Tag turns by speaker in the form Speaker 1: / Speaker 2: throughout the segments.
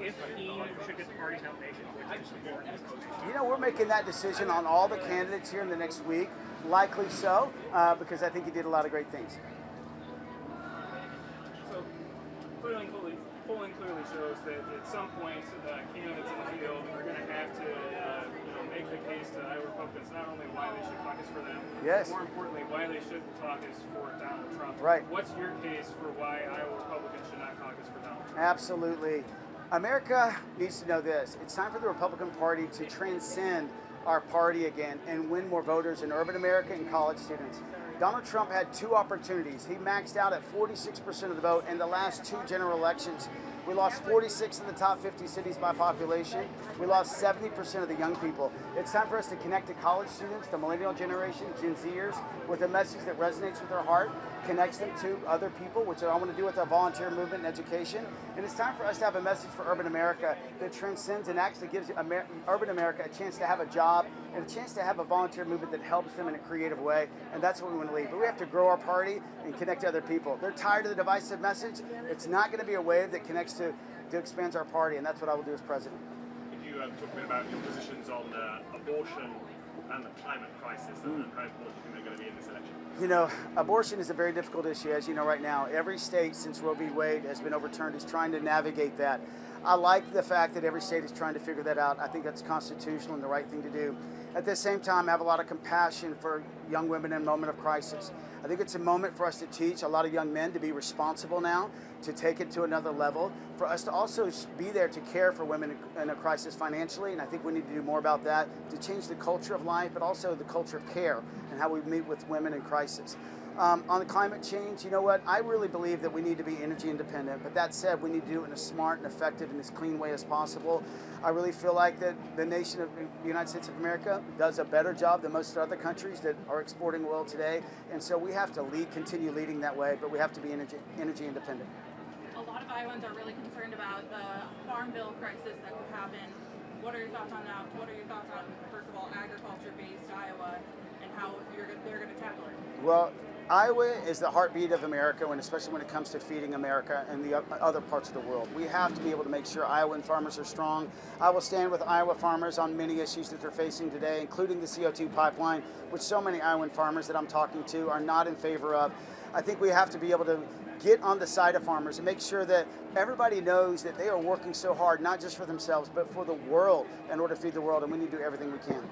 Speaker 1: if he should get the party's nomination, would you support his nomination?
Speaker 2: You know, we're making that decision on all the candidates here in the next week, likely so, because I think he did a lot of great things.
Speaker 3: So, polling clearly shows that at some point, candidates in the field are going to have to make the case to Iowa Republicans not only why they should caucus for them,
Speaker 2: yes,
Speaker 3: but more importantly, why they shouldn't caucus for Donald Trump.
Speaker 2: Right.
Speaker 3: What's your case for why Iowa Republicans should not caucus for Donald Trump?
Speaker 2: Absolutely. America needs to know this. It's time for the Republican Party to transcend our party again and win more voters in urban America and college students. Donald Trump had two opportunities. He maxed out at 46% of the vote in the last two general elections. We lost 46 of the top 50 cities by population. We lost 70% of the young people. It's time for us to connect to college students, the millennial generation, Gen Zers, with a message that resonates with their heart, connects them to other people, which I want to do with our volunteer movement and education. And it's time for us to have a message for urban America that transcends and actually gives urban America a chance to have a job and a chance to have a volunteer movement that helps them in a creative way. And that's what we want to lead. But we have to grow our party and connect to other people. They're tired of the divisive message. It's not going to be a wave that connects to expand our party, and that's what I will do as president.
Speaker 4: If you talk a bit about your positions on abortion and the climate crisis, and how important you think they're going to be in this election?
Speaker 2: You know, abortion is a very difficult issue, as you know right now. Every state since Roe v. Wade has been overturned is trying to navigate that. I like the fact that every state is trying to figure that out. I think that's constitutional and the right thing to do. At the same time, I have a lot of compassion for young women in a moment of crisis. I think it's a moment for us to teach a lot of young men to be responsible now, to take it to another level, for us to also be there to care for women in a crisis financially, and I think we need to do more about that, to change the culture of life, but also the culture of care and how we meet with women in crisis. On the climate change, you know what? I really believe that we need to be energy independent, but that said, we need to do it in a smart and effective and as clean way as possible. I really feel like that the nation of the United States of America does a better job than most other countries that are exporting oil today, and so we have to continue leading that way, but we have to be energy independent.
Speaker 5: A lot of Iowans are really concerned about the farm bill crisis that could happen. What are your thoughts on that? What are your thoughts on, first of all, agriculture-based Iowa and how they're going to tackle it?
Speaker 2: Well, Iowa is the heartbeat of America, and especially when it comes to feeding America and the other parts of the world. We have to be able to make sure Iowan farmers are strong. I will stand with Iowa farmers on many issues that they're facing today, including the CO2 pipeline, which so many Iowan farmers that I'm talking to are not in favor of. I think we have to be able to get on the side of farmers and make sure that everybody knows that they are working so hard, not just for themselves, but for the world in order to feed the world, and we need to do everything we can.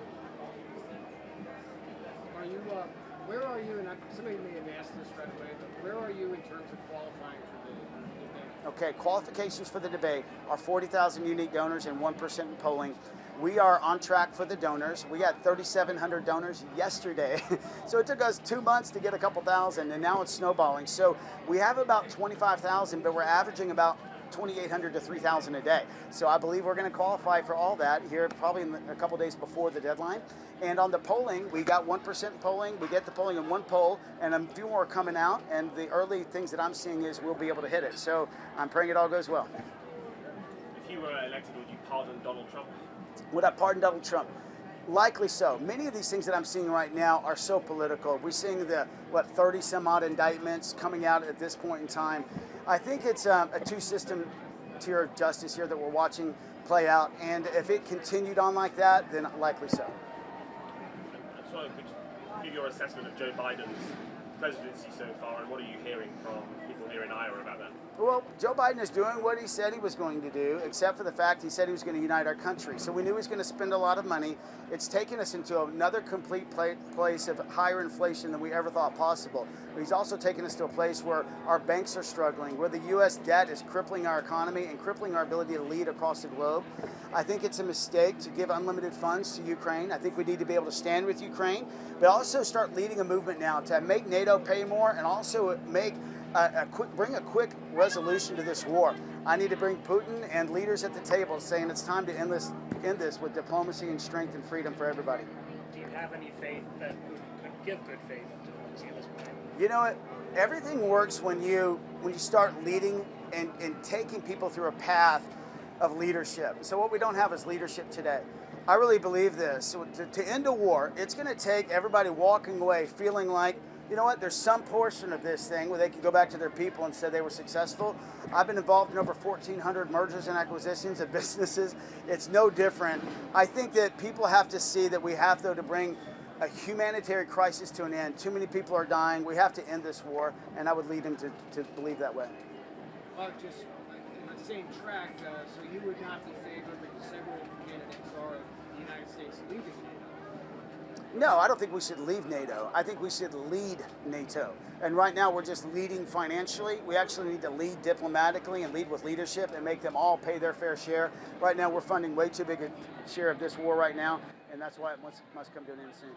Speaker 6: Where are you, and somebody may have asked this right away, but where are you in terms of qualifying for the debate?
Speaker 2: Okay, qualifications for the debate are 40,000 unique donors and 1% in polling. We are on track for the donors. We got 3,700 donors yesterday. So it took us 2 months to get a couple thousand, and now it's snowballing. So we have about 25,000, but we're averaging about 2,800 to 3,000 a day. So I believe we're going to qualify for all that here probably in a couple days before the deadline. And on the polling, we got 1% polling. We get the polling in one poll, and a few more are coming out. And the early things that I'm seeing is we'll be able to hit it. So I'm praying it all goes well.
Speaker 4: If you were elected, would you pardon Donald Trump?
Speaker 2: Would I pardon Donald Trump? Likely so. Many of these things that I'm seeing right now are so political. We're seeing 30 some odd indictments coming out at this point in time. I think it's a two-system tier of justice here that we're watching play out. And if it continued on like that, then likely so.
Speaker 4: So could you give your assessment of Joe Biden's presidency so far, and what are you hearing from people here in Iowa about that?
Speaker 2: Well, Joe Biden is doing what he said he was going to do, except for the fact he said he was going to unite our country. So we knew he was going to spend a lot of money. It's taken us into another complete place of higher inflation than we ever thought possible. But he's also taken us to a place where our banks are struggling, where the U.S. debt is crippling our economy and crippling our ability to lead across the globe. I think it's a mistake to give unlimited funds to Ukraine. I think we need to be able to stand with Ukraine, but also start leading a movement now to make NATO pay more and also make bring a quick resolution to this war. I need to bring Putin and leaders at the table saying it's time to end this with diplomacy and strength and freedom for everybody.
Speaker 1: Do you have any faith that Putin could give good faith to diplomacy at this point?
Speaker 2: You know what? Everything works when you start leading and taking people through a path of leadership. So what we don't have is leadership today. I really believe this. So to end a war, it's going to take everybody walking away feeling like you know what, there's some portion of this thing where they can go back to their people and say they were successful. I've been involved in over 1,400 mergers and acquisitions of businesses. It's no different. I think that people have to see that we have, though, to bring a humanitarian crisis to an end. Too many people are dying. We have to end this war, and I would lead them to believe that way.
Speaker 6: Well, just in the same track, so you would not be favored, because several candidates are of the United States leaving NATO.
Speaker 2: No, I don't think we should leave NATO. I think we should lead NATO. And right now we're just leading financially. We actually need to lead diplomatically and lead with leadership and make them all pay their fair share. Right now we're funding way too big a share of this war right now, and that's why it must come to an end soon.